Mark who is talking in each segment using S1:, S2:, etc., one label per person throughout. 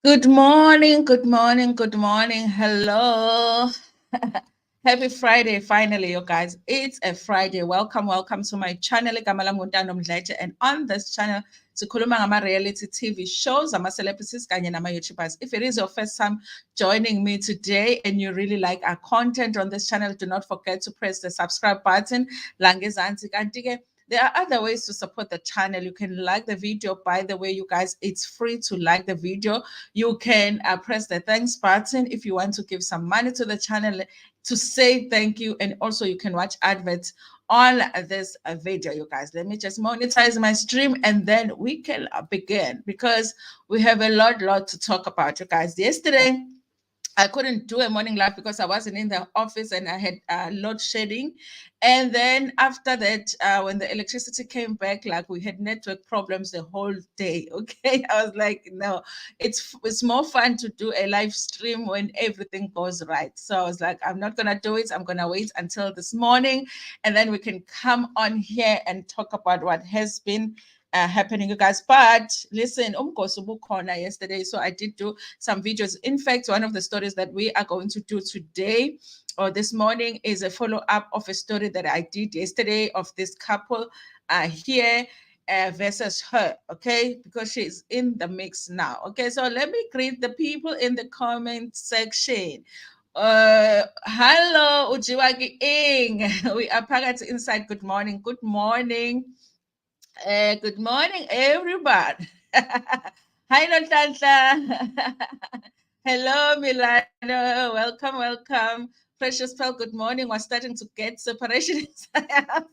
S1: Good morning, good morning, good morning. Hello. Happy Friday, finally, you guys. It's a Friday. Welcome to my channel, Igama lami nguNtando Mdletshe. And on this channel, sikhuluma ngama-reality TV shows, ama-celebrities, kanye nama-YouTubers. If it is your first time joining me today and you really like our content on this channel, do not forget to press the subscribe button. Langezansi kanti-ke there are other ways to support the channel. You can like the video. By the way, you guys, it's free to like the video. You can press the thanks button if you want to give some money to the channel to say thank you. And also you can watch adverts on this video, you guys. Let me just monetize my stream and then we can begin because we have a lot to talk about, you guys. Yesterday, I couldn't do a morning live because I wasn't in the office and I had load shedding. And then after that, when the electricity came back, like we had network problems the whole day. Okay, I was like, no, it's more fun to do a live stream when everything goes right. So I was like, I'm not gonna do it. I'm gonna wait until this morning, and then we can come on here and talk about what has been happening, you guys. But listen, Kona yesterday, so I did do some videos. In fact, one of the stories that we are going to do today or this morning is a follow-up of a story that I did yesterday of this couple here versus her, okay, because she's in the mix now. Okay, so let me greet the people in the comment section. Hello, Ujiwagi Ing. We are Pagats Inside. Good morning. Good morning. Good morning, everybody. Hi, Notanta. Hello, Milano. Welcome. Precious Pearl, good morning. We're starting to get separation. That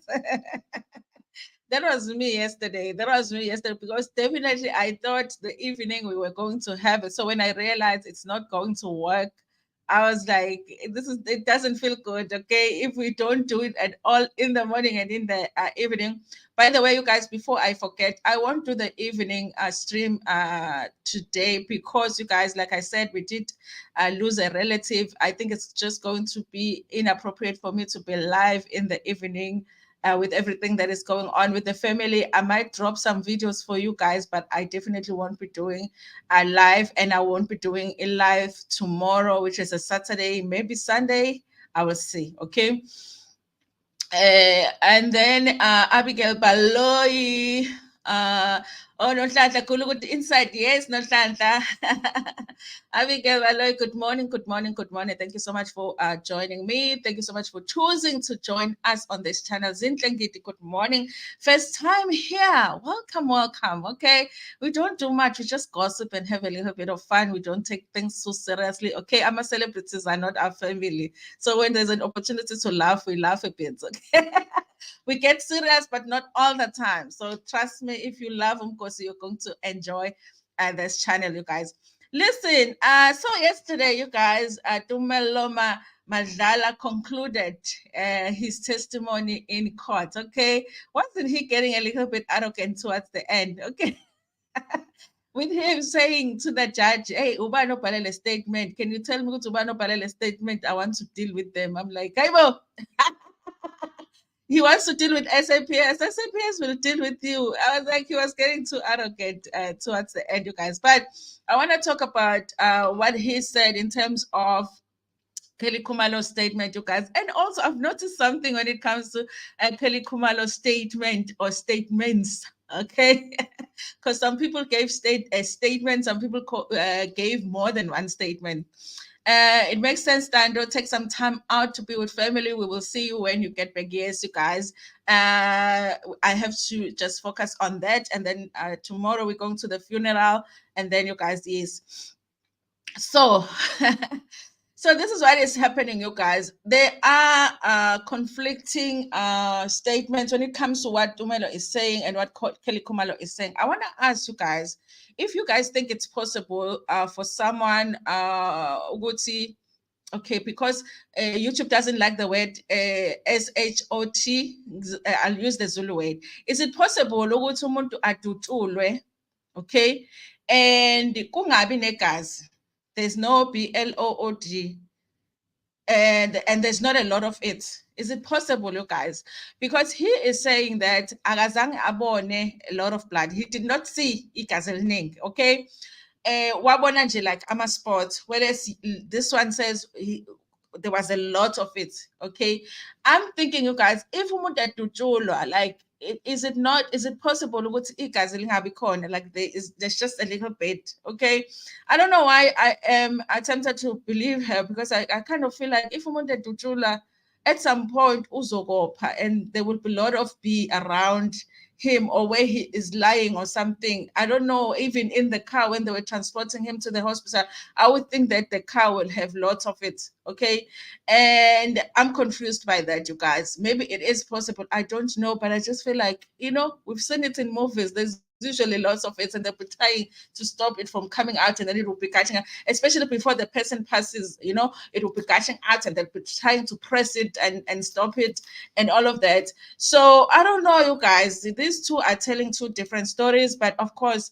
S1: was me yesterday. Because definitely I thought the evening we were going to have it. So when I realized it's not going to work, I was like, it doesn't feel good, okay, if we don't do it at all in the morning and in the evening. By the way, you guys, before I forget, I won't do the evening stream today because, you guys, like I said, we did lose a relative. I think it's just going to be inappropriate for me to be live in the evening with everything that is going on with the family. I might drop some videos for you guys, but I definitely won't be doing a live, and I won't be doing a live tomorrow, which is a Saturday, maybe Sunday. I will see. Okay. And then Abigail Baloyi. Oh, Nohlanhla, Kulugut inside. Yes, Nohlanhla. Abigail Baloyi, good morning, good morning, good morning. Thank you so much for joining me. Thank you so much for choosing to join us on this channel. Zintlengiti, good morning. First time here. Welcome. Okay. We don't do much. We just gossip and have a little bit of fun. We don't take things so seriously. Okay. Our celebrities are not our family. So when there's an opportunity to laugh, we laugh a bit. Okay. We get serious, but not all the time. So trust me, if you love Umkosi, you're going to enjoy this channel, you guys. Listen, so yesterday, you guys, Tumeloma Madlala concluded his testimony in court. Okay. Wasn't he getting a little bit arrogant towards the end? Okay. With him saying to the judge, hey, Ubano Palele statement, can you tell me to Ubano Palele statement? I want to deal with them. I'm like, Kaibo. He wants to deal with SAPS. SAPS will deal with you. I was like, he was getting too arrogant towards the end, you guys. But I want to talk about what he said in terms of Kelly Khumalo's statement, you guys. And also, I've noticed something when it comes to Kelly Khumalo's statement or statements. Okay, because some people gave a statement, some people gave more than one statement. It makes sense, Dando. Take some time out to be with family. We will see you when you get back. Yes, you guys. I have to just focus on that. And then tomorrow we're going to the funeral. And then you guys, yes. So, so this is what is happening, you guys. There are conflicting statements when it comes to what Tumelo is saying and what Kelly Khumalo is saying. I want to ask you guys if you guys think it's possible for someone, Uguti, okay, because YouTube doesn't like the word SHOT. I'll use the Zulu word. Is it possible ukuthi umuntu adutshulwe, okay, and kungabi negazi? There's no BLOOD, and there's not a lot of it. Is it possible, you guys? Because he is saying that akazange abone a lot of blood. He did not see igazi eliningi, okay? wabona nje like ama-sports, whereas this one says there was a lot of it. Okay, I'm thinking, you guys, if umuntu edutshulwa, like, is it possible ukuthi igazi lingabi khona, like there's just a little bit? Okay, I don't know why I am attempted to believe her, because I kind of feel like if umuntu edutshulwa, at some point uzokopha, and there will be a lot of bee around him, or where he is lying or something. I don't know, even in the car when they were transporting him to the hospital, I would think that the car will have lots of it. Okay, and I'm confused by that, you guys. Maybe it is possible, I don't know, but I just feel like, we've seen it in movies. There's usually lots of it, and they'll be trying to stop it from coming out, and then it will be catching out, especially before the person passes. It will be catching out, and they'll be trying to press it and stop it and all of that. So I don't know, you guys. These two are telling two different stories, but of course,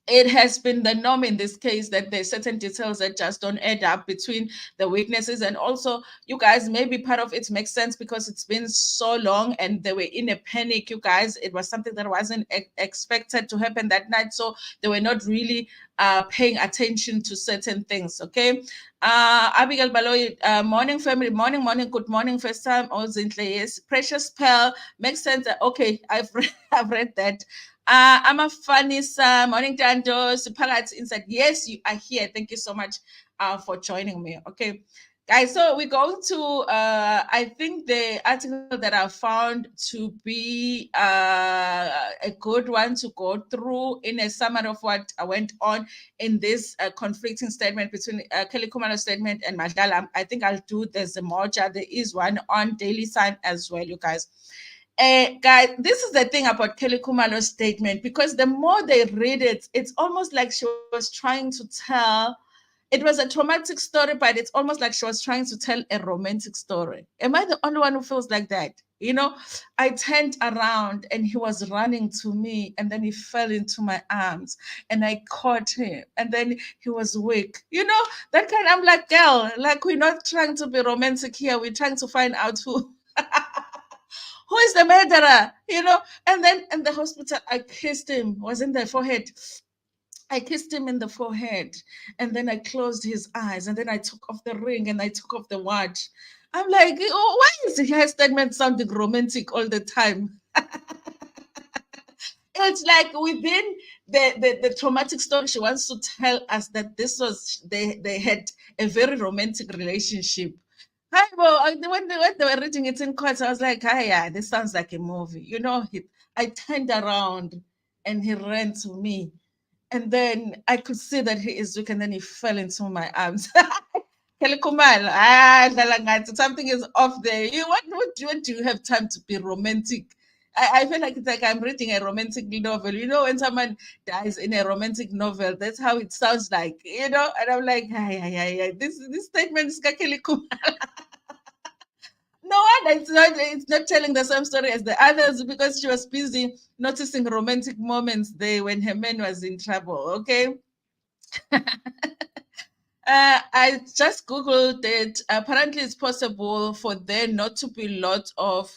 S1: it has been the norm in this case that there's certain details that just don't add up between the witnesses. And also, you guys, maybe part of it makes sense because it's been so long and they were in a panic, you guys. It was something that wasn't expected to happen that night. So they were not really paying attention to certain things. Okay. Abigail Baloy, morning family, morning, good morning. First time, yes. Precious Pearl, makes sense. Okay, I've read that. I'm a funny morning, Tando, Supagats inside. Yes, you are here. Thank you so much for joining me. Okay, guys, so we're going to, I think the article that I found to be a good one to go through in a summary of what went on in this conflicting statement between Kelly Khumalo's statement and Madala. I think I'll do there's a moja. There is one on Daily Sign as well, you guys. Guys, this is the thing about Kelly Khumalo's statement, because the more they read it, it's almost like she was trying to tell, it was a traumatic story, but it's almost like she was trying to tell a romantic story. Am I the only one who feels like that? I turned around and he was running to me, and then he fell into my arms and I caught him, and then he was weak. That kind. I'm like, girl, like, we're not trying to be romantic here. We're trying to find out who who is the murderer, and then in the hospital, I kissed him, was in the forehead. I kissed him in the forehead, and then I closed his eyes, and then I took off the ring and I took off the watch. I'm like, why is her statement sounding romantic all the time? It's like within the traumatic story, she wants to tell us that this was, they had a very romantic relationship. Hi, well, when they were reading it in court, I was like, "Hi, yeah, this sounds like a movie." I turned around and he ran to me, and then I could see that he is weak, and then he fell into my arms. Kelly Khumalo, dlala ngathi, something is off there. What do you have time to be romantic? I feel like it's like I'm reading a romantic novel. When someone dies in a romantic novel, that's how it sounds like. And I'm like, hi. This statement is Kelly Khumalo. No wonder it's not telling the same story as the others, because she was busy noticing romantic moments there when her man was in trouble. Okay. I just Googled it. Apparently, it's possible for there not to be lots of,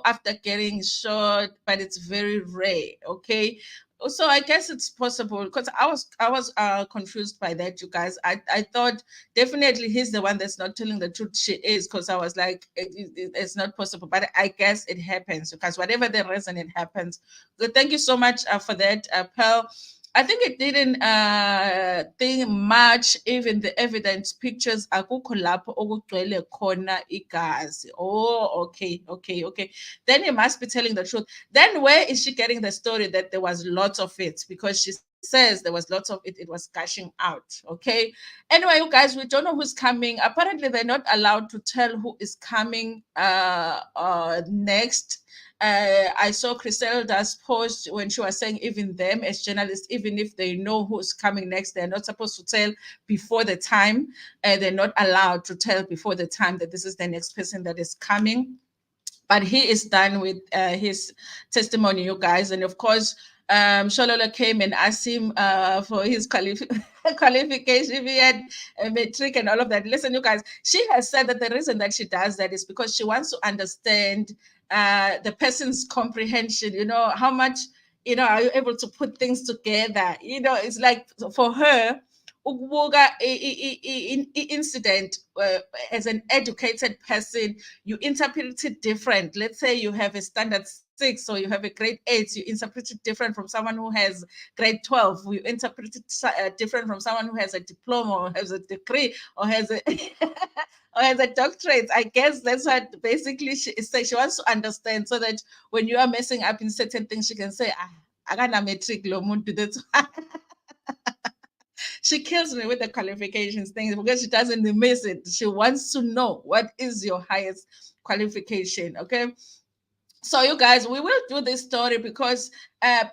S1: after getting shot, but it's very rare. Okay. So I guess it's possible, because I was confused by that, you guys. I thought definitely he's the one that's not telling the truth. She is, because I was like, it's not possible, but I guess it happens, because whatever the reason, it happens. Good, thank you so much for that, Pearl. I think it didn't think much, even the evidence pictures akukho lapho okugcwele khona igazi. Oh, okay. Then he must be telling the truth. Then where is she getting the story that there was lots of it? Because she says there was lots of it, it was gushing out. Okay. Anyway, you guys, we don't know who's coming. Apparently, they're not allowed to tell who is coming next. I saw Griselda's post when she was saying even them as journalists, even if they know who's coming next, they're not supposed to tell before the time. They're not allowed to tell before the time that this is the next person that is coming. But he is done with his testimony, you guys. And of course, Sholola came and asked him for his qualification, if he had a metric and all of that. Listen, you guys, she has said that the reason that she does that is because she wants to understand the person's comprehension, how much are you able to put things together? It's like for her, ukubuka incident as an educated person, you interpret it different. Let's say you have a standard 6 or you have a grade 8, you interpret it different from someone who has grade 12. You interpret it different from someone who has a diploma or has a degree or has a or has a doctorate. I guess that's what basically she is saying. She wants to understand so that when you are messing up in certain things, she can say, I got a metric lo muntu. That's she kills me with the qualifications things because she doesn't miss it. She wants to know what is your highest qualification. Okay. So you guys, we will do this story because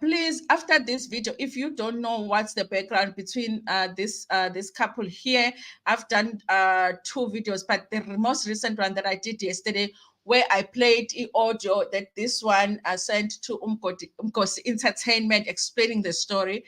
S1: please, after this video, if you don't know what's the background between this couple here, I've done 2 videos, but the most recent one that I did yesterday, where I played the audio that this one I sent to Umkosi Entertainment explaining the story.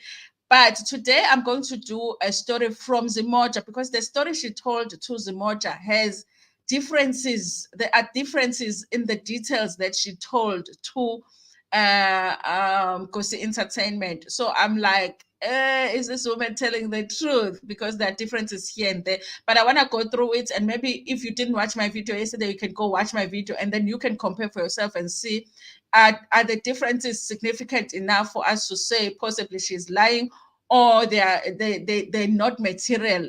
S1: But today I'm going to do a story from Zimoja because the story she told to Zimoja has differences. There are differences in the details that she told to Kosi Entertainment. So I'm like, is this woman telling the truth? Because there are differences here and there. But I want to go through it, and maybe if you didn't watch my video yesterday, you can go watch my video, and then you can compare for yourself and see are the differences significant enough for us to say possibly she's lying, or they're not material.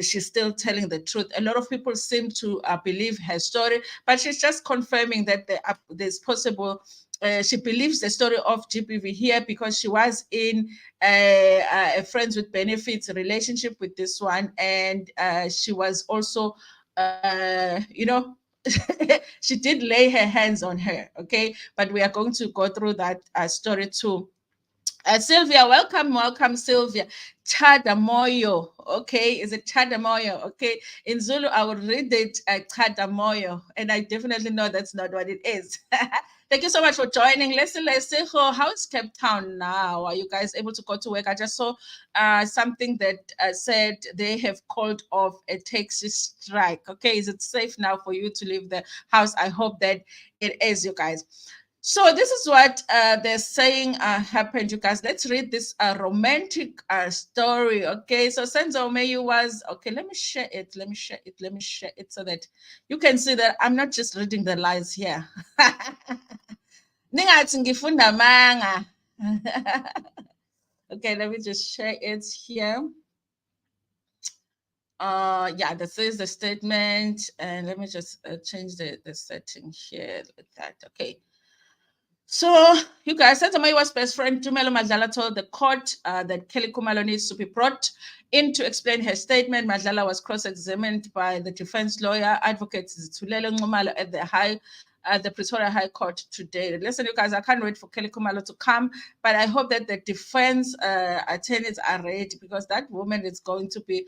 S1: She's still telling the truth. A lot of people seem to believe her story, but she's just confirming that there's possible. She believes the story of GBV here because she was in a friends with benefits relationship with this one, and she was also, she did lay her hands on her. Okay, but we are going to go through that story too. Sylvia, welcome, Sylvia. Chadamoyo, okay? Is it Chadamoyo? Okay. In Zulu, I will read it Chadamoyo, and I definitely know that's not what it is. Thank you so much for joining. Let's say, how is Cape Town now? Are you guys able to go to work? I just saw something that said they have called off a taxi strike. Okay, is it safe now for you to leave the house? I hope that it is, you guys. So this is what they're saying happened, you guys. Let's read this romantic story. Okay, so Senzo Meyiwa was okay. Let me share it so that you can see that I'm not just reading the lines here. Ningathi ngifunda manga. Okay, let me just share it here. Yeah, this is the statement, and let me just change the setting here with that. Okay. So, you guys, Senzo Meyiwa's best friend, Tumelo Madlala, told the court that Kelly Khumalo needs to be brought in to explain her statement. Madlala was cross-examined by the defense lawyer, Advocate Zitulele Khumalo, at the Pretoria High Court today. Listen, you guys, I can't wait for Kelly Khumalo to come, but I hope that the defense attorneys are ready because that woman is going to be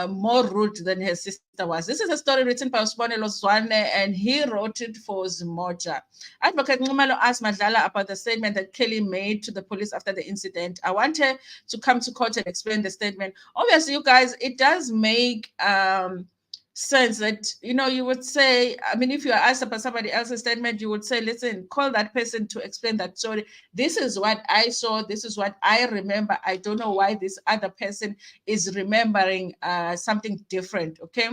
S1: more rude than her sister was. This is a story written by Usibonelo Zwane, and he wrote it for Zimoja. Advocate Khumalo asked Madlala about the statement that Kelly made to the police after the incident. I want her to come to court and explain the statement. Obviously, you guys, it does make sense that, you would say, I mean, if you are asked about somebody else's statement, you would say, listen, call that person to explain that story. This is what I saw. This is what I remember. I don't know why this other person is remembering something different. Okay.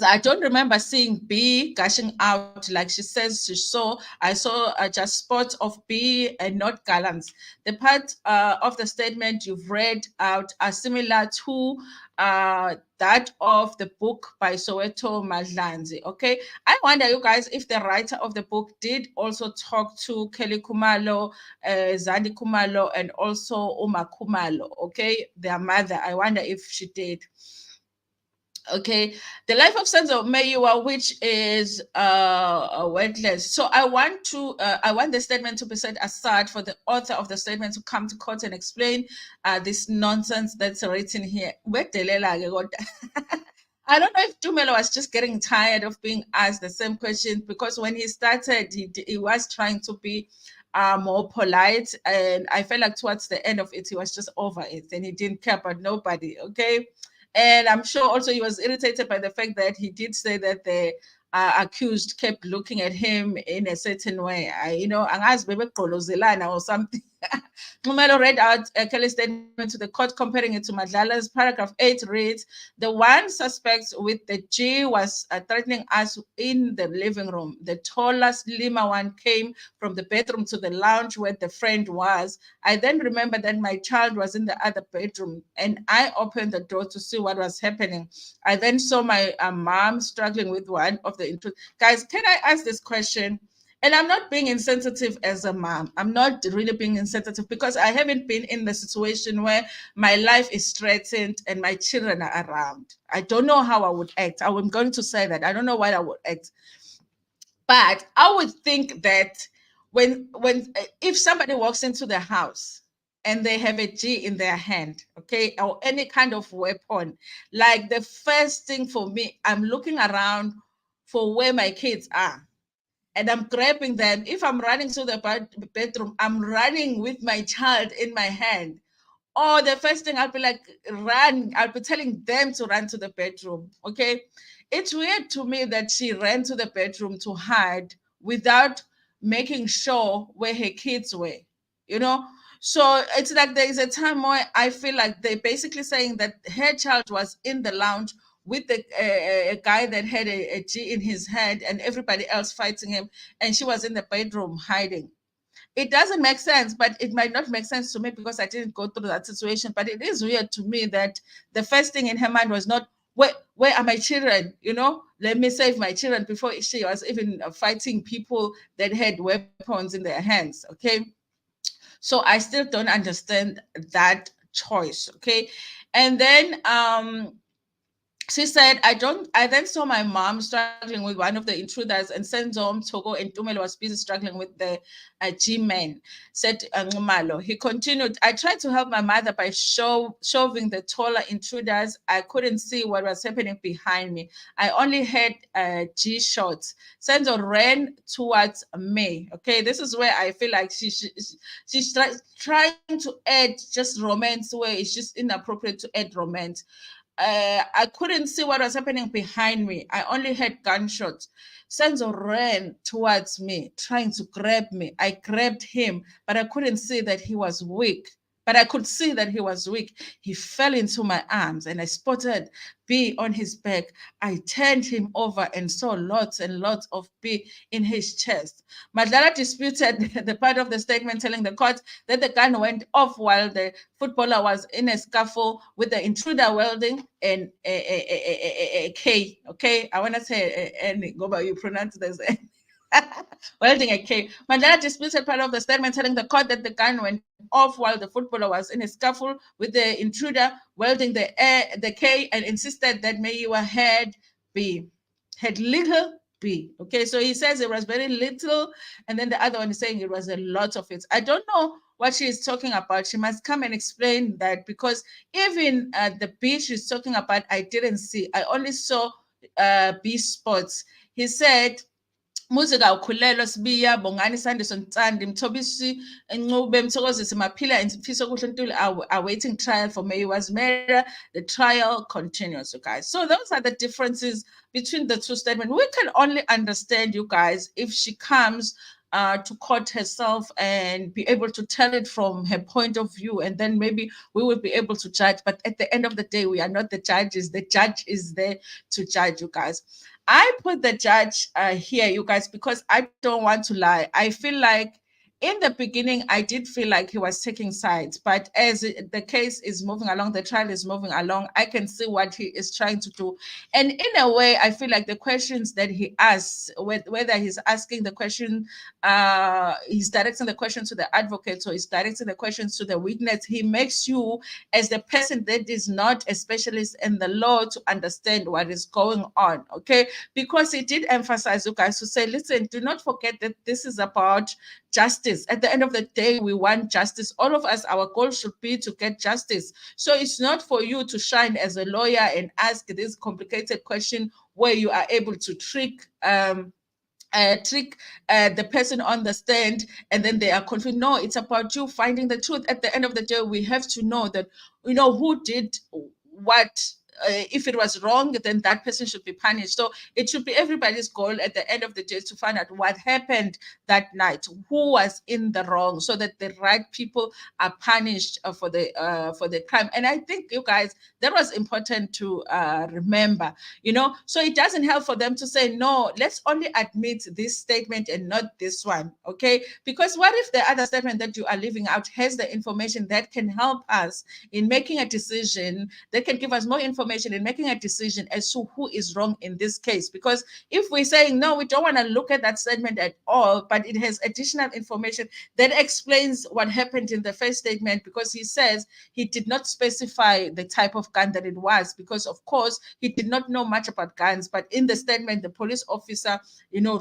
S1: I don't remember seeing B gushing out like she says she saw. I saw just spots of B and not gallons. The part of the statement you've read out are similar to that of the book by Soweto Madlanzi. Okay, I wonder, you guys, if the writer of the book did also talk to Kelly Khumalo, Zandi Khumalo, and also Uma Khumalo. Okay, their mother. I wonder if she did. Okay, the life of Senzo Meyiwa, which is wetlands. So I want the statement to be set aside for the author of the statement to come to court and explain this nonsense that's written here. I don't know if Tumelo was just getting tired of being asked the same question, because when he started, he was trying to be more polite, and I felt like towards the end of it, he was just over it and he didn't care about nobody. Okay. And I'm sure also he was irritated by the fact that he did say that the accused kept looking at him in a certain way. Angazi bebegqolozelana or something. Khumalo read out Kelly's statement to the court, comparing it to Madlala's. Paragraph 8 reads, the one suspect with the G was threatening us in the living room. The taller, slimmer one came from the bedroom to the lounge where the friend was. I then remembered that my child was in the other bedroom, and I opened the door to see what was happening. I then saw my mom struggling with one of the intruders. Guys, can I ask this question? And I'm not being insensitive as a mom. I'm not really being insensitive because I haven't been in the situation where my life is threatened and my children are around. I don't know how I would act. I'm going to say that. I don't know what I would act. But I would think that when if somebody walks into the house and they have a G in their hand, okay, or any kind of weapon, like the first thing for me, I'm looking around for where my kids are. And I'm grabbing them. If I'm running to the bedroom, I'm running with my child in my hand. Or the first thing I'll be like, run. I'll be telling them to run to the bedroom. Okay. It's weird to me that she ran to the bedroom to hide without making sure where her kids were, you know? So it's like there is a time where I feel like they're basically saying that her child was in the lounge with a guy that had a G in his hand and everybody else fighting him, and she was in the bedroom hiding. It doesn't make sense, but it might not make sense to me because I didn't go through that situation. But it is weird to me that the first thing in her mind was not, where are my children? Let me save my children, before she was even fighting people that had weapons in their hands. Okay. So I still don't understand that choice. Okay. And then she said, I then saw my mom struggling with one of the intruders, and Senzo Meyiwa and Tumelo was busy struggling with the G-man, said Khumalo. He continued, I tried to help my mother by shoving the taller intruders. I couldn't see what was happening behind me. I only had G shots. Senzo ran towards me. Okay, this is where I feel like she's trying to add just romance where it's just inappropriate to add romance. I couldn't see what was happening behind me. I only heard gunshots. Senzo ran towards me, trying to grab me. I grabbed him, but I couldn't see that he was weak. But I could see that he was weak. He fell into my arms, and I spotted B on his back. I turned him over and saw lots and lots of B in his chest. Madlala disputed the part of the statement telling the court that the gun went off while the footballer was in a scuffle with the intruder welding and a K. Okay, I want to say N. Go by, you pronounce it as N. Welding a K. Madlala disputed part of the statement telling the court that the gun went off while the footballer was in a scuffle with the intruder welding the K, and insisted that Meyiwa had little B. Okay, so he says it was very little, and then the other one is saying it was a lot of it. I don't know what she is talking about. She must come and explain that, because even the B she's talking about, I didn't see. I only saw B spots. He said, Muzika ukhulelwa sibiya Bongani Sanderson Ntsandi Mthobisi Ncube Mthokozisi Maphila and Mfiso Kuhluntuli are awaiting trial for Meyiwa's murder. The trial continues, you guys. So those are the differences between the two statements. We can only understand, you guys, if she comes to court herself and be able to tell it from her point of view, and then maybe we will be able to judge. But at the end of the day, we are not the judges. The judge is there to judge, you guys. I put the judge here, you guys, because I don't want to lie. I feel like in the beginning, I did feel like he was taking sides, but as the case is moving along, the trial is moving along, I can see what he is trying to do. And in a way, I feel like the questions that he asks, whether he's asking the question, he's directing the question to the advocate, or he's directing the questions to the witness, he makes you, as the person that is not a specialist in the law, to understand what is going on, okay? Because he did emphasize, you guys, to say, listen, do not forget that this is about justice. At the end of the day, we want justice. All of us, our goal should be to get justice. So it's not for you to shine as a lawyer and ask this complicated question where you are able to trick the person on the stand, and then they are confused. No, it's about you finding the truth. At the end of the day, we have to know that, who did what if it was wrong, then that person should be punished. So it should be everybody's goal at the end of the day to find out what happened that night, who was in the wrong, so that the right people are punished for the crime. And I think, you guys, that was important to remember, so it doesn't help for them to say, no, let's only admit this statement and not this one, okay? Because what if the other statement that you are leaving out has the information that can help us in making a decision, that can give us more information in making a decision as to who is wrong in this case? Because if we're saying, no, we don't want to look at that statement at all, but it has additional information that explains what happened in the first statement, because he says he did not specify the type of gun that it was, because of course he did not know much about guns. But in the statement, the police officer,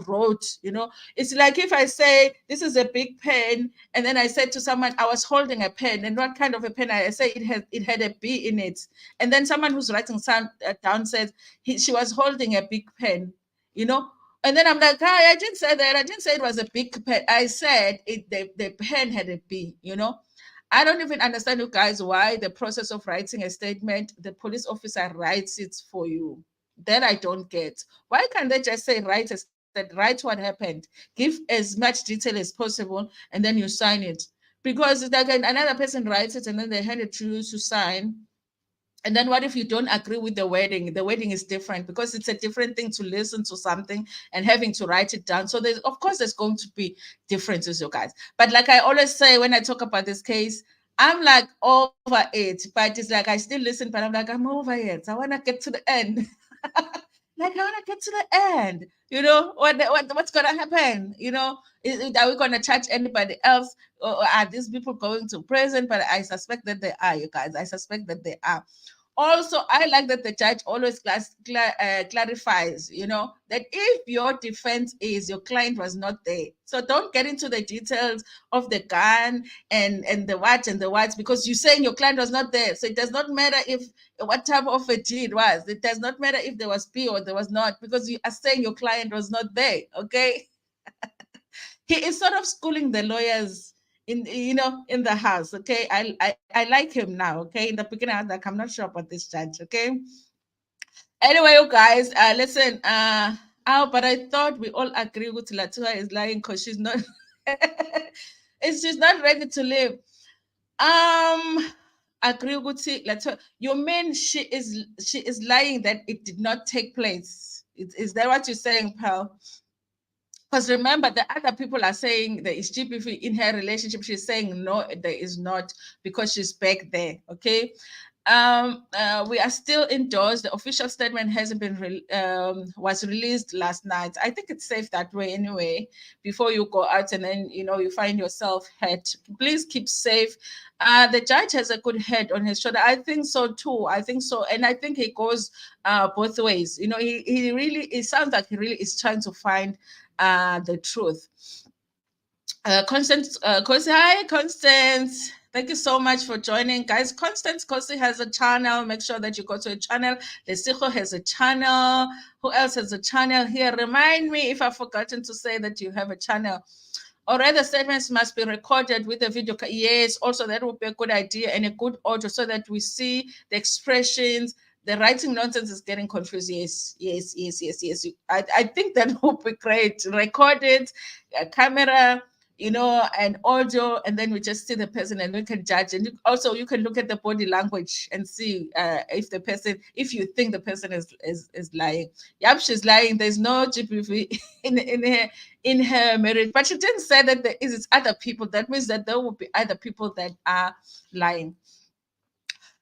S1: wrote, it's like if I say this is a big pen, and then I said to someone I was holding a pen, and what kind of a pen? I say it had a B in it, and then someone who's writing down says she was holding a big pen, and then I'm like, I didn't say that. I didn't say it was a big pen. I said the pen had a B, I don't even understand, you guys, why the process of writing a statement, the police officer writes it for you. That I don't get. Why can't they just say, write what happened, give as much detail as possible, and then you sign it? Because it's like another person writes it and then they hand it to you to sign. And then what if you don't agree with the wording? The wording is different, because it's a different thing to listen to something and having to write it down. So there's going to be differences, you guys. But like I always say when I talk about this case, I'm like over it, but it's like I still listen, but I'm like, I'm over it. I want to get to the end. Like, I want to get to the end. What's going to happen? Are we going to charge anybody else? Or are these people going to prison? But I suspect that they are, you guys. I suspect that they are. Also, I like that the judge always clarifies, that if your defense is your client was not there. So don't get into the details of the gun and the what, because you're saying your client was not there. So it does not matter what type of a G it was. It does not matter if there was P or there was not, because you are saying your client was not there, okay? He is sort of schooling the lawyers in the house, okay? I like him now, okay? In the beginning, I was like, I'm not sure about this judge, okay? Anyway, you guys, listen, but I thought we all agree with Latoya is lying because she's not she's not ready to live. Agree with Latoya. You mean she is lying that it did not take place? Is that what you're saying, pal? Because remember, the other people are saying there is GBV in her relationship. She's saying no, there is not, because she's back there. Okay. We are still indoors. The official statement hasn't been was released last night. I think it's safe that way anyway, before you go out and then you find yourself hurt. Please keep safe. The judge has a good head on his shoulder. I think so too. I think so, and I think he goes both ways. He really, it sounds like he really is trying to find the truth. Constance, Kosi, hi Constance. Thank you so much for joining, guys. Constance Kosi has a channel. Make sure that you go to a channel. Lesigo has a channel. Who else has a channel here? Remind me if I've forgotten to say that you have a channel. Or rather, statements must be recorded with a video. Yes, also that would be a good idea, and a good audio, so that we see the expressions. The writing nonsense is getting confused. Yes. I think that would be great. Record it, a camera, and audio, and then we just see the person and we can judge. And also you can look at the body language and see if you think the person is lying. Yep, she's lying. There's no GBV in her marriage, but she didn't say that there is other people. That means that there will be other people that are lying.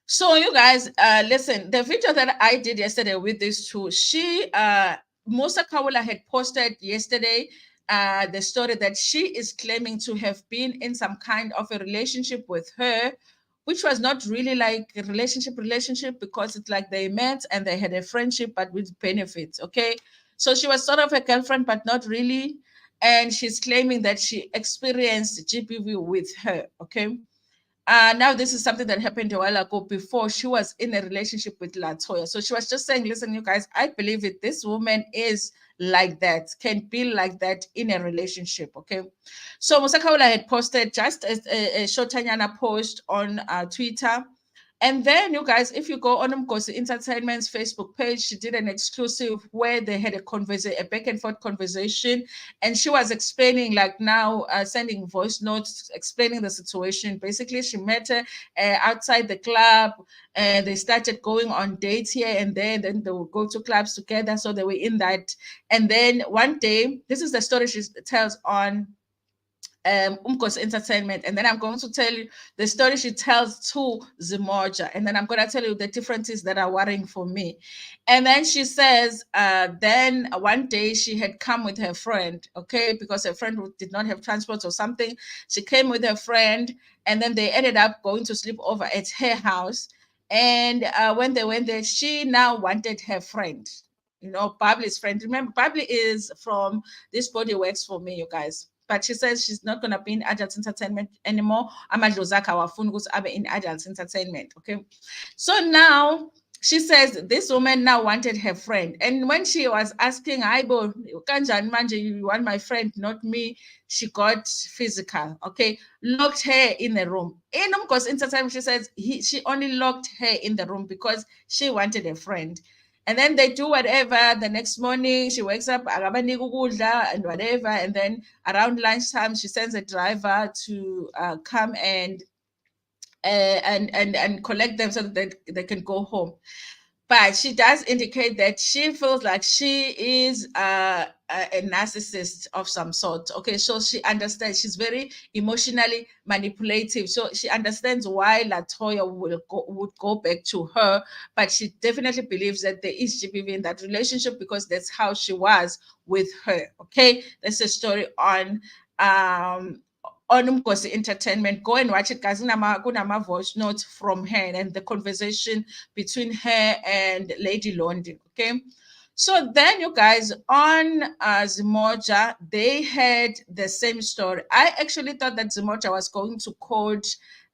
S1: So you guys, listen, the video that I did yesterday with these two, Musa Kawula had posted yesterday the story that she is claiming to have been in some kind of a relationship with her, which was not really like a relationship, because it's like they met and they had a friendship, but with benefits, okay? So she was sort of a girlfriend, but not really. And she's claiming that she experienced GBV with her, okay? Now this is something that happened a while ago, before she was in a relationship with Latoya. So she was just saying, listen, you guys, I believe it. This woman is like that, can be like that in a relationship, okay? So Musakaula had posted just a Shotanyana post on Twitter, And then, you guys, if you go on Mkosi Entertainment's Facebook page, she did an exclusive where they had a back and forth conversation, and she was explaining, like now, sending voice notes, explaining the situation. Basically, she met her outside the club, and they started going on dates here and there. Then they would go to clubs together, so they were in that. And then one day, this is the story she tells on Umkos Entertainment, and then I'm going to tell you the story she tells to Zimoja, and then I'm going to tell you the differences that are worrying for me. And then she says, then one day she had come with her friend, okay, because her friend did not have transport or something. She came with her friend, and then they ended up going to sleep over at her house. And when they went there, she now wanted her friend, Bubbly's friend. Remember, Bubbly is from This Body Works For Me, you guys. But she says she's not going to be in adult entertainment anymore. Amadlozaka wafuna ukuthi abe in adult entertainment. Okay. So now she says this woman now wanted her friend. And when she was asking, Aibo, kanjani manje, you want my friend, not me, she got physical. Okay. Locked her in the room. In Umkos Entertainment, she says she only locked her in the room because she wanted a friend. And then they do whatever. The next morning, she wakes up, and whatever. And then around lunchtime, she sends a driver to come and collect them so that they can go home. But she does indicate that she feels like she is a narcissist of some sort. Okay, so she understands. She's very emotionally manipulative. So she understands why Latoya would go back to her, but she definitely believes that there is GBV in that relationship because that's how she was with her. Okay, that's a story on Umkosi Entertainment. Go and watch it, guys. Kunama voice notes from her and the conversation between her and Lady London. Okay. So then, you guys, on Zimoja, they had the same story. I actually thought that Zimoja was going to quote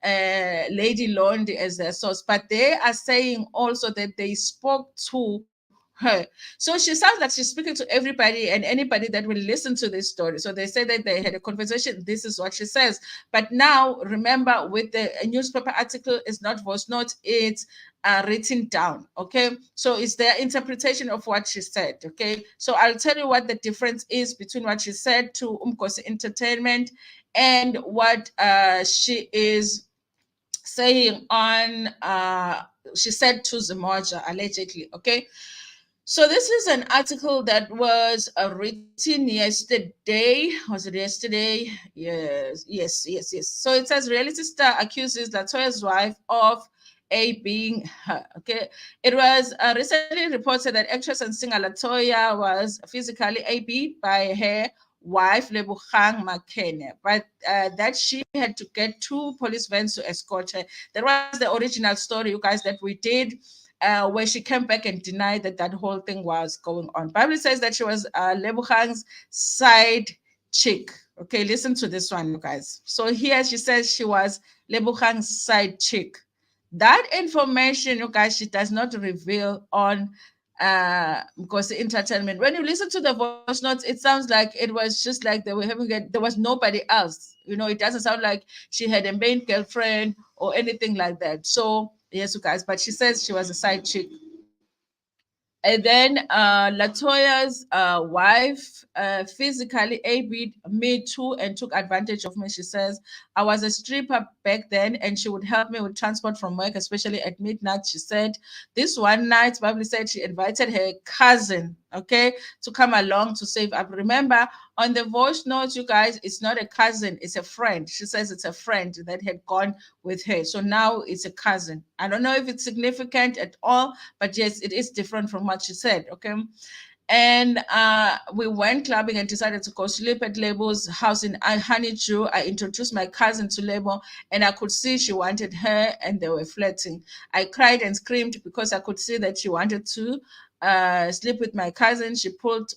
S1: Lady Londi as their source, but they are saying also that they spoke to her. So she sounds like she's speaking to everybody and anybody that will listen to this story. So they say that they had a conversation. This is what she says. But now, remember, with the newspaper article, it's not voice note, it's written down. Okay. So it's their interpretation of what she said. Okay. So I'll tell you what the difference is between what she said to Umkosi Entertainment and what she is saying on, she said to Zimoja, allegedly. Okay. So this is an article that was written yesterday. Was it yesterday? Yes. So it says reality star accuses Latoya's wife of being her. Okay. It was recently reported that actress and singer Latoya was physically abused by her wife Lebogang Makene, but that she had to get 2 police vans to escort her. That was the original story, you guys, that we did. Where she came back and denied that that whole thing was going on. Bible says that she was Lebogang's side chick. Okay, listen to this one, you guys. So here she says she was Lebogang's side chick. That information, you guys, she does not reveal on because entertainment. When you listen to the voice notes, it sounds like it was just like they were there was nobody else. It doesn't sound like she had a main girlfriend or anything like that. So yes, you guys, but she says she was a side chick. And then Latoya's wife physically abused me too and took advantage of me. She says, I was a stripper back then and she would help me with transport from work, especially at midnight. She said this one night, Bubbly said she invited her cousin, okay, to come along to save up. Remember, on the voice notes, you guys, it's not a cousin, it's a friend. She says it's a friend that had gone with her. So now it's a cousin. I don't know if it's significant at all, but yes, it is different from what she said. Okay. And we went clubbing and decided to go sleep at Label's house in Honeydew. I introduced my cousin to Label and I could see she wanted her and they were flirting. I cried and screamed because I could see that she wanted to sleep with my cousin. She pulled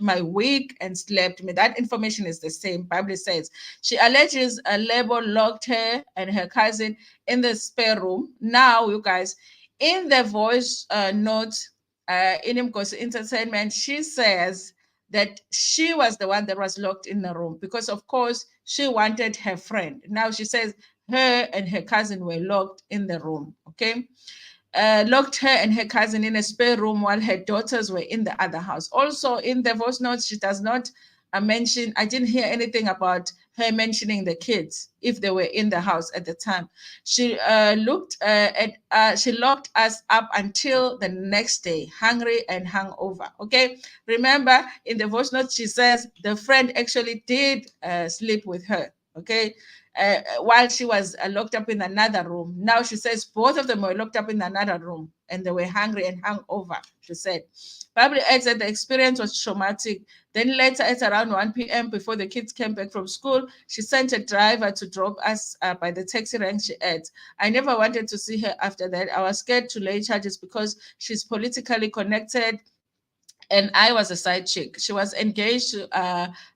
S1: my wig and slapped me. That information is the same. Bible says she alleges a Label locked her and her cousin in the spare room. Now, you guys, in the voice note, in Mkosi Entertainment, she says that she was the one that was locked in the room because, of course, she wanted her friend. Now she says her and her cousin were locked in the room. Okay. Locked her and her cousin in a spare room while her daughters were in the other house. Also, in the voice notes, she does not mention, I didn't hear anything about her mentioning the kids if they were in the house at the time. She she locked us up until the next day, hungry and hungover. Okay, remember in the voice note, she says the friend actually did sleep with her. Okay, while she was locked up in another room. Now she says both of them were locked up in another room and they were hungry and hungover, she said. Bubbly adds that the experience was traumatic. Then later at around 1 p.m., before the kids came back from school, she sent a driver to drop us by the taxi rank, she adds. I never wanted to see her after that. I was scared to lay charges because she's politically connected and I was a side chick. She was engaged to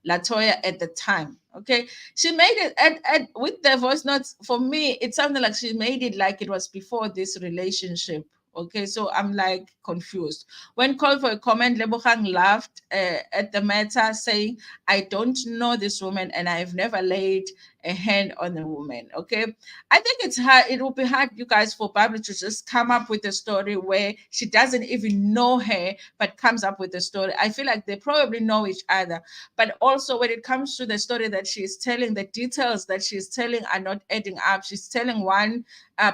S1: Latoya at the time. Okay, she made it with the voice notes. For me, it sounded like she made it like it was before this relationship. Okay, so I'm like confused. When called for a comment, Lebogang laughed at the matter, saying, "I don't know this woman, and I've never laid a hand on the woman." Okay, I think it's hard. It will be hard, you guys, for Bubbly to just come up with a story where she doesn't even know her, but comes up with a story. I feel like they probably know each other. But also, when it comes to the story that she's telling, the details that she's telling are not adding up. She's telling one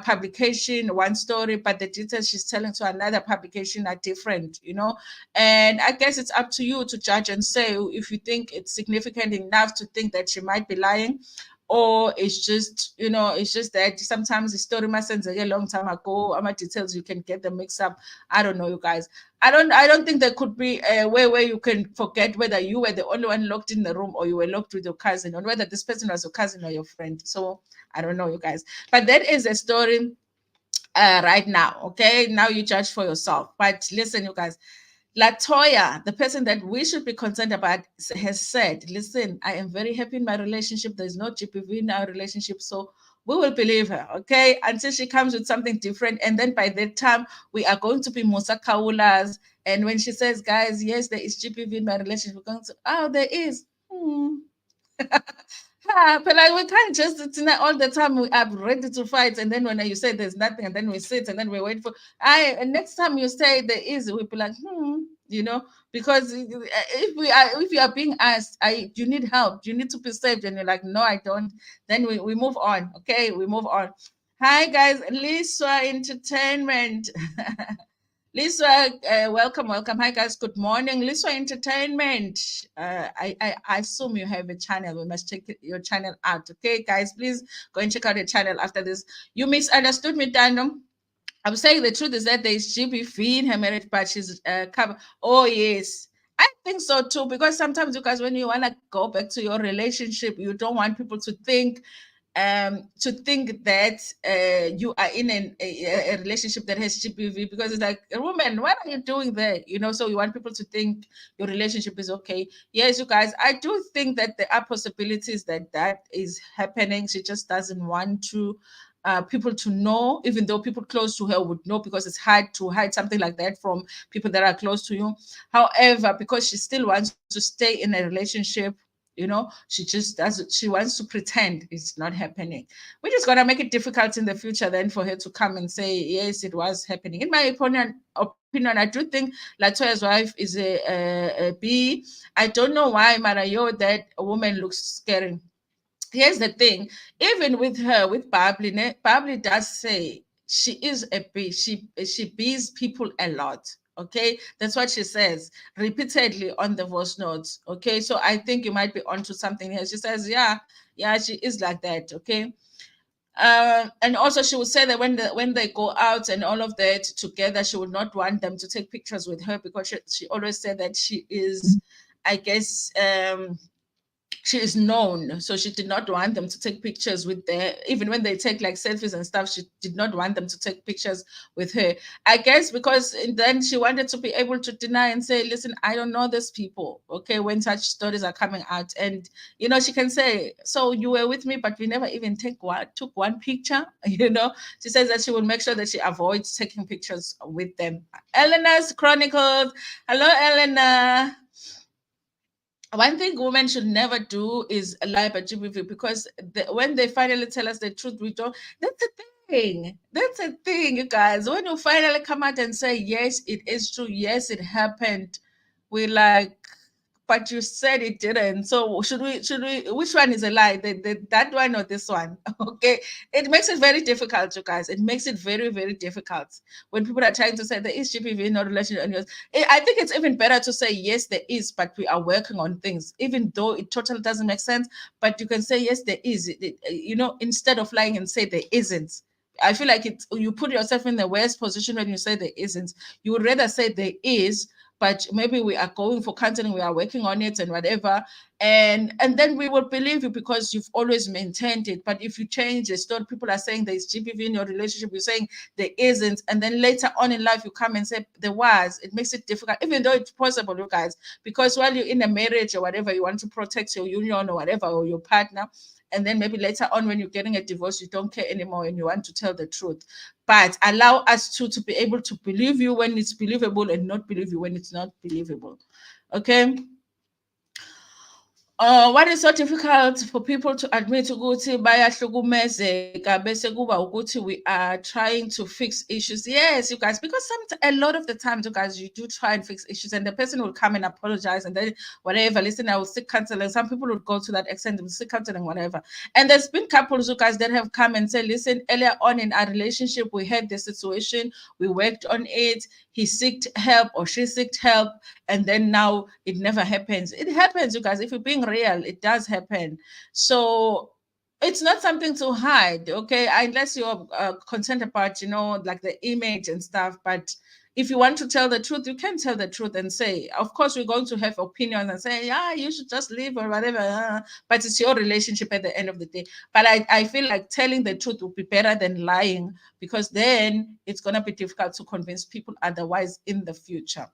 S1: publication, one story, but the details she's telling to another publication are different, you know. And I guess it's up to you to judge and say if you think it's significant enough to think that she might be lying, or it's just, you know, it's just that sometimes the story must end a long time ago. My details, you can get them mixed up. I don't know, you guys. I don't think there could be a way where you can forget whether you were the only one locked in the room or you were locked with your cousin, or whether this person was your cousin or your friend. So I don't know, you guys. But that is a story right now. Okay, now you judge for yourself. But listen, you guys, Latoya, the person that we should be concerned about, has said, listen, I am very happy in my relationship. There's no GPV in our relationship. So we will believe her, okay, until she comes with something different. And then by that time, we are going to be Musa Kaulas. And when she says, guys, yes, there is GPV in my relationship, we're going to, oh, there is. But like we can't just all the time we are ready to fight, and then when you say there's nothing, and then we sit and then we wait for and next time you say there is, we'll be like, you know, because if you are being asked, you need help, you need to be saved, and you're like, no, I don't, then we move on. Okay, we move on. Hi guys, Lisa Entertainment. Lisa, welcome. Hi, guys. Good morning. Lisa Entertainment. I assume you have a channel. We must check your channel out. Okay, guys, please go and check out your channel after this. You misunderstood me, Dano. I'm saying the truth is that there is GBV in her marriage, but she's covered. Oh, yes. I think so too, because sometimes you guys, when you want to go back to your relationship, you don't want people to think that you are in a relationship that has GPV, because it's like, woman, what are you doing there? You know, so you want people to think your relationship is okay. Yes, you guys, I do think that there are possibilities that that is happening. She just doesn't want to people to know, even though people close to her would know, because it's hard to hide something like that from people that are close to you. However, because she still wants to stay in a relationship, you know, she just does, she wants to pretend it's not happening, which is going to make it difficult in the future then for her to come and say, yes, it was happening. In my opinion, I do think Latoya's wife is a B. I don't know why, Marayo, that a woman looks scary. Here's the thing, even with her, with Bubbly, Bubbly does say she is a bee. She bees people a lot. Okay, that's what she says repeatedly on the voice notes. Okay, so I think you might be onto something here. She says, yeah, she is like that. Okay. And also she would say that when they go out and all of that together, she would not want them to take pictures with her, because she always said that she is, I guess, she is known, so she did not want them to take pictures with her. Even when they take like selfies and stuff, she did not want them to take pictures with her, I guess, because then she wanted to be able to deny and say, listen, I don't know these people, okay, when such stories are coming out. And you know, she can say, so you were with me, but we never even took one picture. You know, she says that she will make sure that she avoids taking pictures with them. Elena's Chronicles. Hello, Elena. one thing women should never do is lie about GBV, because when they finally tell us the truth, we don't. That's a thing. That's a thing, you guys. When you finally come out and say, yes, it is true. Yes, it happened. We like, but you said it didn't. So should we, which one is a lie? That one or this one? Okay. It makes it very difficult, you guys. It makes it very, very difficult when people are trying to say there is GBV in a relationship. I think it's even better to say, yes, there is, but we are working on things, even though it totally doesn't make sense. But you can say, yes, there is, instead of lying and say there isn't. I feel like you put yourself in the worst position when you say there isn't. You would rather say there is, but maybe we are going for counseling, we are working on it and whatever, and then we will believe you because you've always maintained it. But if you change the story, people are saying there's GBV in your relationship, you're saying there isn't, and then later on in life you come and say there was. It makes it difficult, even though it's possible, you guys, because while you're in a marriage or whatever, you want to protect your union or whatever, or your partner, and then maybe later on when you're getting a divorce, you don't care anymore and you want to tell the truth. But allow us to be able to believe you when it's believable and not believe you when it's not believable. Okay. What is so difficult for people to admit ukuthi bayahlukumezeka bese kuba ukuthi we are trying to fix issues. Yes, you guys, because a lot of the times, you guys, you do try and fix issues and the person will come and apologize and then whatever, listen, I will seek counseling. Some people would go to that extent, will seek counseling, whatever. And there's been couples, you guys, that have come and say, listen, earlier on in our relationship, we had this situation, we worked on it, he sought help or she sought help, and then now it never happens. It happens, you guys. If you're being real, it does happen. So it's not something to hide, okay? Unless you're concerned about, like the image and stuff. But if you want to tell the truth, you can tell the truth and say, of course, we're going to have opinions and say, yeah, you should just leave or whatever. But it's your relationship at the end of the day. But I feel like telling the truth would be better than lying, because then it's going to be difficult to convince people otherwise in the future.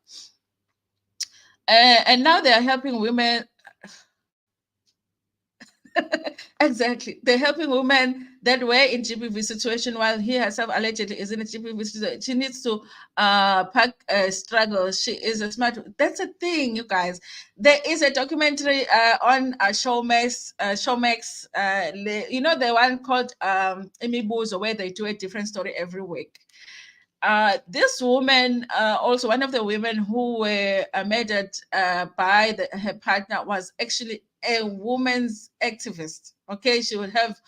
S1: And now they are helping women. Exactly. They're helping women that were in GBV situation while he herself allegedly is in a GBV situation. She needs to pack struggle. She is a smart. That's a thing, you guys. There is a documentary on Showmax, the one called Imibuzo, where they do a different story every week. This woman, also one of the women who were murdered by her partner, was actually a woman's activist. Okay, she would have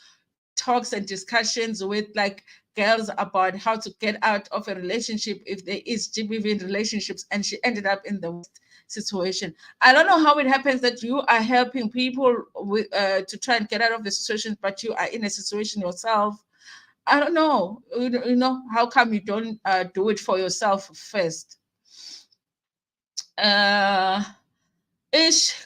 S1: talks and discussions with like girls about how to get out of a relationship if there is GBV in relationships, and she ended up in the worst situation. I don't know how it happens that you are helping people with, to try and get out of the situation, but you are in a situation yourself. I don't know. How come you don't do it for yourself first?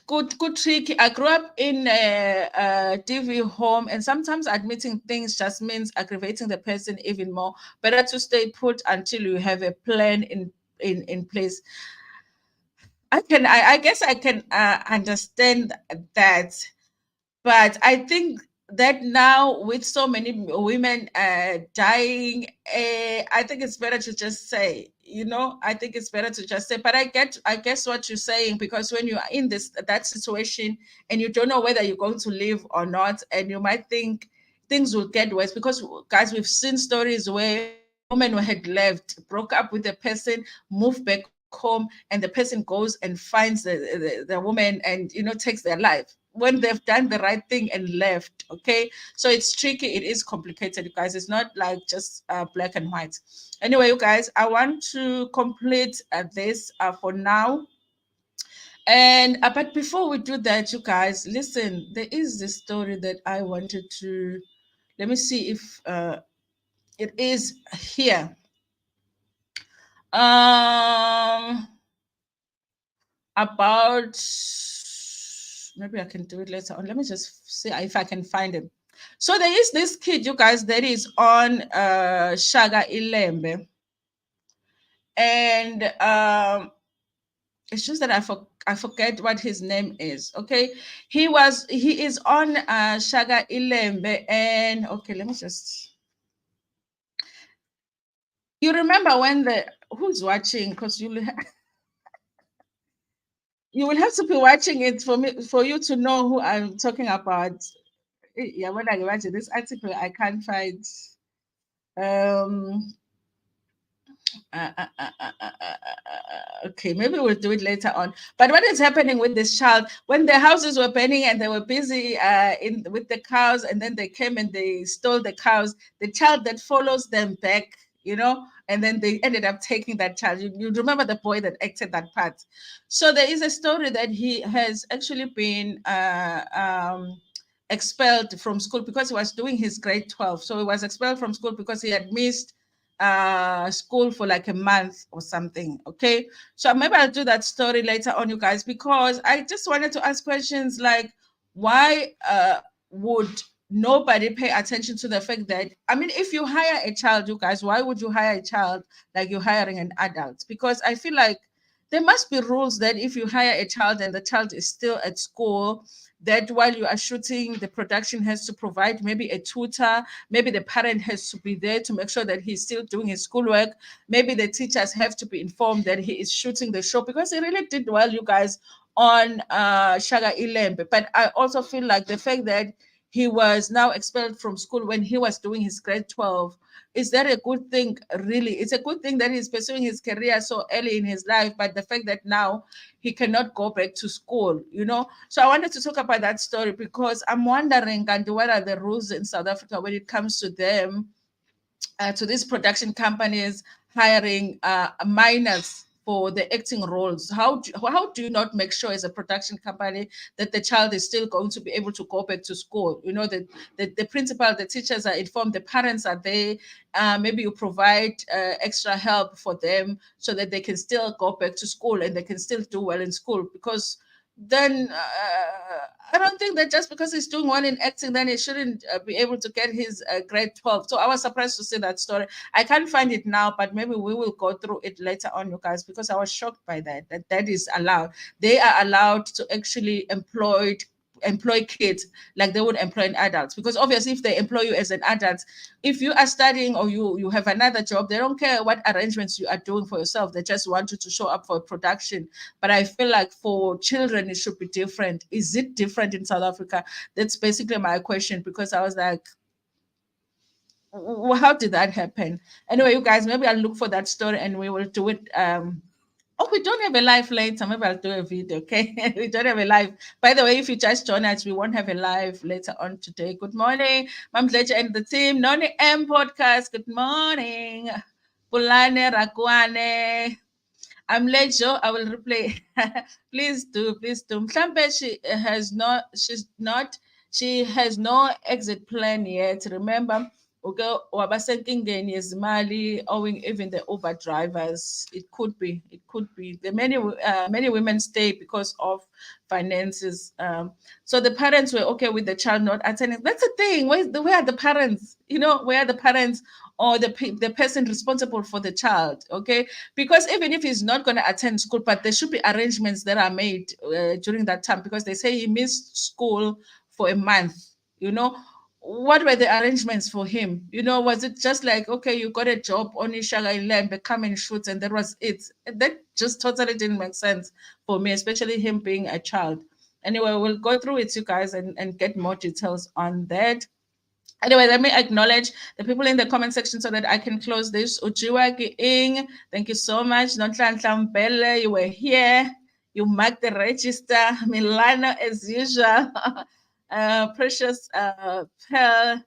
S1: Good tricky. I grew up in a DV home, and sometimes admitting things just means aggravating the person even more. Better to stay put until you have a plan in place. I guess I can understand that, but I think that now with so many women dying, I think it's better to just say, I think it's better to just say. But I guess what you're saying, because when you are in that situation and you don't know whether you're going to live or not, and you might think things will get worse, because guys, we've seen stories where women who had left, broke up with the person, moved back home, and the person goes and finds the woman and takes their life when they've done the right thing and left. Okay, so it's tricky, it is complicated, you guys. It's not like just black and white. Anyway, you guys, I want to complete this for now. And but before we do that, you guys, listen, there is this story that I wanted to, let me see if it is here. About, maybe I can do it later on. Let me just see if I can find him. So there is this kid, you guys, that is on Shaga Ilembe. And it's just that I forget what his name is. Okay. He is on Shaga Ilembe. And okay, let me just, you remember when who's watching? Because you You will have to be watching it for you to know who I'm talking about. Yeah, when I imagine this article, I can't find. Um, okay, maybe we'll do it later on. But what is happening with this child? When the houses were burning and they were busy in with the cows, and then they came and they stole the cows, the child that follows them back, and then they ended up taking that child. You remember the boy that acted that part. So there is a story that he has actually been expelled from school because he was doing his grade 12. So he was expelled from school because he had missed school for like a month or something. Okay, so maybe I'll do that story later on, you guys, because I just wanted to ask questions like, why would nobody pay attention to the fact that, I mean, if you hire a child, you guys, why would you hire a child like you're hiring an adult? Because I feel like there must be rules that if you hire a child and the child is still at school, that while you are shooting, the production has to provide maybe a tutor, maybe the parent has to be there to make sure that he's still doing his schoolwork, maybe the teachers have to be informed that he is shooting the show, because he really did well, you guys, on Shaga Ilembe. But I also feel like the fact that he was now expelled from school when he was doing his grade 12, is that a good thing? Really, it's a good thing that he's pursuing his career so early in his life, but the fact that now he cannot go back to school, So I wanted to talk about that story because I'm wondering, and what are the rules in South Africa when it comes to them, to these production companies hiring minors for the acting roles? How do you not make sure as a production company that the child is still going to be able to go back to school? That the principal, the teachers are informed, the parents are there. Maybe you provide extra help for them so that they can still go back to school and they can still do well in school, because then I don't think that just because he's doing well in acting, then he shouldn't be able to get his grade 12. So I was surprised to see that story. I can't find it now, but maybe we will go through it later on, you guys, because I was shocked by that is allowed. They are allowed to actually employ kids like they would employ an adult, because obviously if they employ you as an adult, if you are studying or you have another job, they don't care what arrangements you are doing for yourself. They just want you to show up for production. But I feel like for children it should be different. Is it different in South Africa? That's basically my question, because I was like, how did that happen? Anyway, you guys, maybe I'll look for that story and we will do it. Oh, we don't have a live later. Maybe I'll do a video, okay? We don't have a live. By the way, if you just join us, we won't have a live later on today. Good morning, Mam Ledger and the team. Noni M Podcast. Good morning. Pulane Rakwane. I'm Lejo. I will replay. Please do, please do. Mhlambe she has no exit plan yet. Remember, wabasenkingeni yezimali, owing even the Uber drivers. It could be. The many women stay because of finances. So the parents were okay with the child not attending. That's the thing. Where are the parents? Where are the parents or the person responsible for the child? Okay, because even if he's not going to attend school, but there should be arrangements that are made during that time, because they say he missed school for a month. What were the arrangements for him? Was it just like, okay, you got a job on Ishaga Ilembe, come and shoot, and that was it? That just totally didn't make sense for me, especially him being a child. Anyway, we'll go through it, you guys, and get more details on that. Anyway, let me acknowledge the people in the comment section so that I can close this. Ujiwa Ing, thank you so much. Nonhlanhla Mbele, you were here. You marked the register. Milano, as usual. Precious Pearl,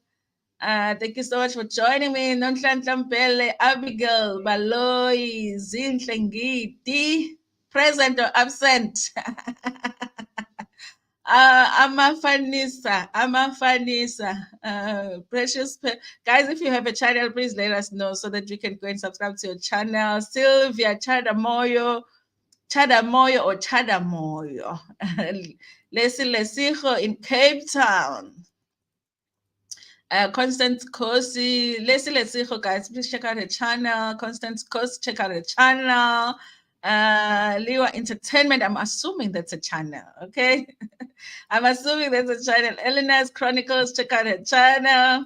S1: thank you so much for joining me. Nonhlanhla Mbele, Abigail, Baloyi, Zinhle Ngidi, present or absent. Amafanisa, precious guys. If you have a channel, please let us know so that we can go and subscribe to your channel. Sylvia Chadamoyo or Chadamoyo, Leslie in Cape Town. Constance Kosi, Leslie guys, please check out her channel. Constance Kosi, check out her channel. Liwa Entertainment, I'm assuming that's a channel, okay? I'm assuming that's a channel. Eleanor's Chronicles, check out her channel.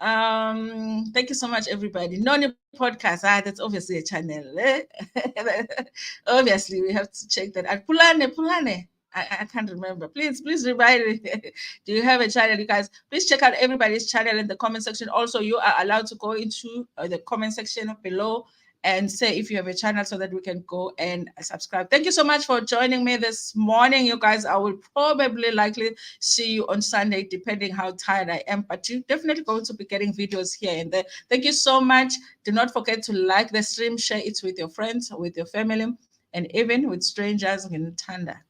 S1: Thank you so much, everybody. Noni podcast. That's obviously a channel. Obviously, we have to check that. And Pulane. I can't remember. Please remind me. Do you have a channel, you guys? Please check out everybody's channel in the comment section. Also, you are allowed to go into the comment section below and say if you have a channel so that we can go and subscribe. Thank you so much for joining me this morning, you guys. I will probably likely see you on Sunday, depending how tired I am, but you're definitely going to be getting videos here and there. Thank you so much. Do not forget to like the stream, share it with your friends, with your family, and even with strangers in Tanda.